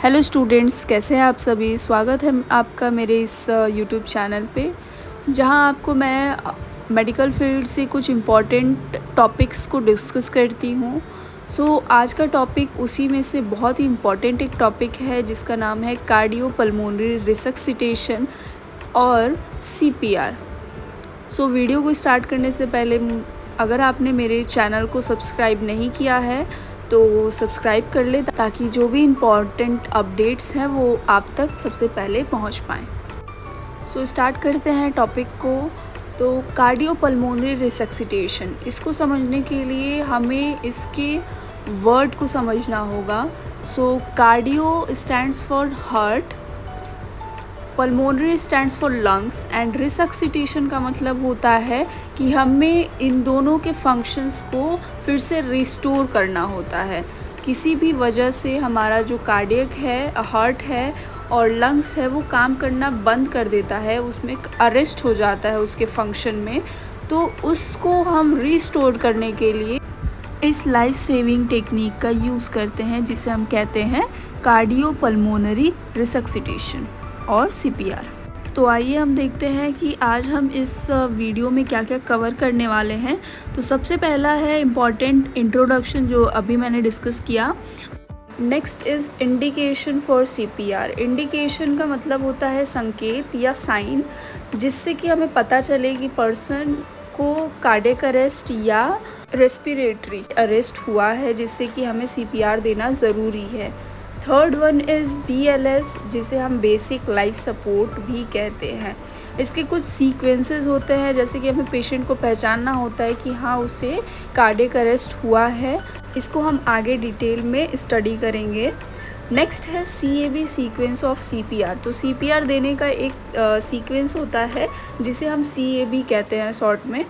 Hello students, कैसे हैं आप सभी। स्वागत है आपका मेरे इस यूट्यूब चैनल पे, जहां आपको मैं मेडिकल फील्ड से कुछ इम्पॉर्टेंट टॉपिक्स को डिस्कस करती हूं। आज का टॉपिक उसी में से बहुत ही इम्पॉर्टेंट एक टॉपिक है, जिसका नाम है कार्डियोपल्मोनरी रिसक्सिटेशन और सीपीआर। वीडियो को स्टार्ट करने से पहले अगर आपने मेरे चैनल को सब्सक्राइब नहीं किया है तो सब्सक्राइब कर ले, ताकि जो भी इम्पॉर्टेंट अपडेट्स हैं वो आप तक सबसे पहले पहुंच पाएँ। स्टार्ट करते हैं टॉपिक को। तो कार्डियोपल्मोनरी रिसक्सिटेशन, इसको समझने के लिए हमें इसके वर्ड को समझना होगा। Cardio stands for heart, pulmonary stands for lungs and resuscitation का मतलब होता है कि हमें इन दोनों के फंक्शंस को फिर से रिस्टोर करना होता है। किसी भी वजह से हमारा जो कार्डियक है, हार्ट है और लंग्स है, वो काम करना बंद कर देता है, उसमें अरेस्ट हो जाता है उसके फंक्शन में। तो उसको हम रिस्टोर करने के लिए इस लाइफ सेविंग टेक्निक का यूज़ करते हैं, जिसे हम कहते हैं कार्डियोपल्मोनरी रिसक्सिटेशन और सीपीआर। तो आइए हम देखते हैं कि आज हम इस वीडियो में क्या क्या कवर करने वाले हैं। तो सबसे पहला है इम्पॉर्टेंट इंट्रोडक्शन, जो अभी मैंने डिस्कस किया। Next is indication for CPR. Indication का मतलब होता है संकेत या साइन, जिससे कि हमें पता चले कि पर्सन को कार्डियक अरेस्ट या रेस्पिरेटरी अरेस्ट हुआ है, जिससे कि हमें सीपीआर देना ज़रूरी है। थर्ड वन इज़ BLS, जिसे हम बेसिक लाइफ सपोर्ट भी कहते हैं। इसके कुछ सीक्वेंसेस होते हैं, जैसे कि हमें पेशेंट को पहचानना होता है कि हाँ, उसे कार्डियक अरेस्ट हुआ है। इसको हम आगे डिटेल में स्टडी करेंगे। नेक्स्ट है CAB, सीक्वेंस ऑफ CPR। तो CPR देने का एक सीक्वेंस होता है, जिसे हम CAB कहते हैं शॉर्ट में,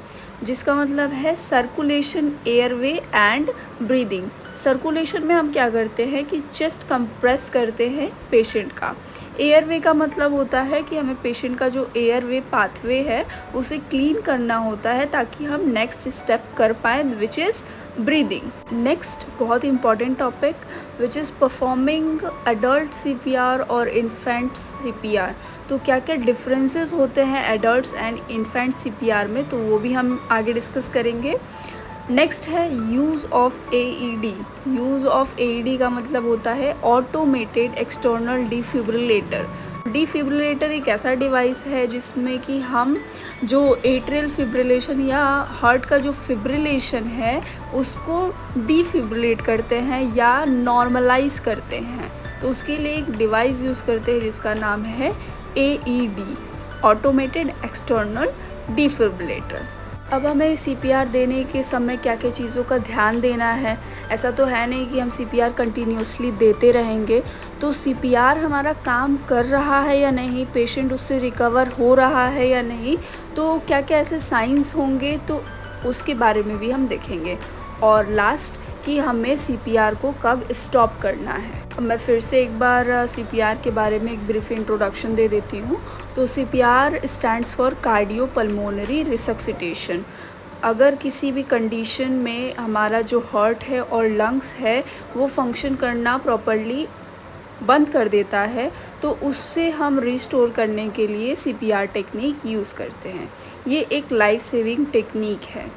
जिसका मतलब है circulation, airway and breathing. Circulation में हम क्या करते हैं कि चेस्ट कंप्रेस करते हैं पेशेंट का। एयरवे का मतलब होता है कि हमें पेशेंट का जो एयरवे पाथवे है उसे क्लीन करना होता है, ताकि हम नेक्स्ट स्टेप कर पाएँ, विच इज़ ब्रीदिंग। नेक्स्ट बहुत important topic, which is performing adult CPR और इन्फेंट CPR। तो क्या क्या डिफरेंसेस होते हैं एडल्ट्स एंड इन्फेंट CPR में, तो वो भी हम आगे डिस्कस करेंगे। नेक्स्ट है use of AED। Use of AED का मतलब होता है ऑटोमेटेड एक्सटर्नल डिफिब्रिलेटर। डिफिब्रिलेटर एक ऐसा डिवाइस है जिसमें कि हम जो एट्रियल फिब्रिलेशन या हार्ट का जो फिब्रिलेशन है उसको डिफिब्रिलेट करते हैं या नॉर्मलाइज करते हैं। तो उसके लिए एक डिवाइस यूज़ करते हैं जिसका नाम है AED, ऑटोमेटेड एक्सटर्नल डिफिब्रिलेटर। अब हमें CPR देने के समय क्या क्या चीज़ों का ध्यान देना है। ऐसा तो है नहीं कि हम CPR कंटिन्यूसली देते रहेंगे। तो CPR हमारा काम कर रहा है या नहीं, पेशेंट उससे रिकवर हो रहा है या नहीं, तो क्या क्या ऐसे साइंस होंगे, तो उसके बारे में भी हम देखेंगे। और लास्ट कि हमें CPR को कब स्टॉप करना है। मैं फिर से एक बार CPR के बारे में एक ब्रीफ इंट्रोडक्शन दे देती हूँ। तो CPR stands for cardiopulmonary resuscitation. अगर किसी भी कंडीशन में हमारा जो हार्ट है और लंग्स है वो फंक्शन करना प्रॉपरली बंद कर देता है, तो उससे हम रिस्टोर करने के लिए CPR टेक्निक यूज़ करते हैं। ये एक लाइफ सेविंग टेक्निक है।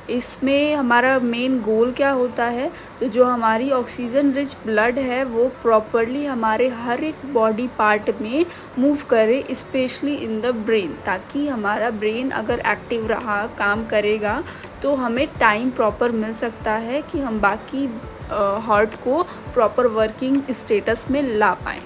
इसमें हमारा मेन गोल क्या होता है, तो जो हमारी ऑक्सीजन रिच ब्लड है वो प्रॉपरली हमारे हर एक बॉडी पार्ट में मूव करे, स्पेशली इन द ब्रेन, ताकि हमारा ब्रेन अगर एक्टिव रहा, काम करेगा, तो हमें टाइम प्रॉपर मिल सकता है कि हम बाकी हार्ट को प्रॉपर वर्किंग स्टेटस में ला पाएँ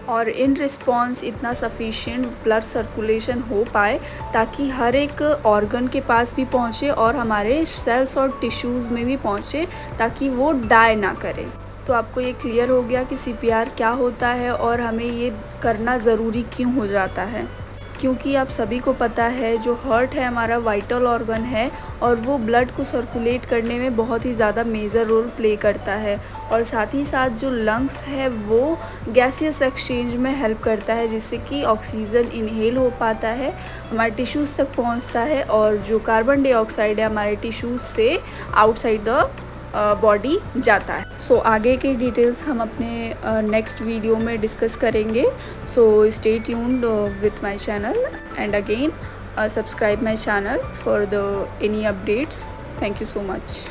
और इन रिस्पॉन्स इतना सफिशिएंट ब्लड सर्कुलेशन हो पाए, ताकि हर एक ऑर्गन के पास भी पहुँचे और हमारे सेल्स और टिश्यूज़ में भी पहुँचे, ताकि वो डाई ना करे। तो आपको ये क्लियर हो गया कि CPR क्या होता है और हमें ये करना ज़रूरी क्यों हो जाता है। क्योंकि आप सभी को पता है जो हार्ट है हमारा वाइटल ऑर्गन है, और वो ब्लड को सर्कुलेट करने में बहुत ही ज़्यादा मेजर रोल प्ले करता है। और साथ ही साथ जो लंग्स है वो गैसियस एक्सचेंज में हेल्प करता है, जिससे कि ऑक्सीजन इनहेल हो पाता है, हमारे टिश्यूज़ तक पहुंचता है, और जो कार्बन डाइऑक्साइड है हमारे टिश्यूज़ से आउटसाइड द बॉडी जाता है। सो आगे के डिटेल्स हम अपने नेक्स्ट वीडियो में डिस्कस करेंगे। So stay tuned with my channel and again subscribe my channel for the any updates. Thank you so much.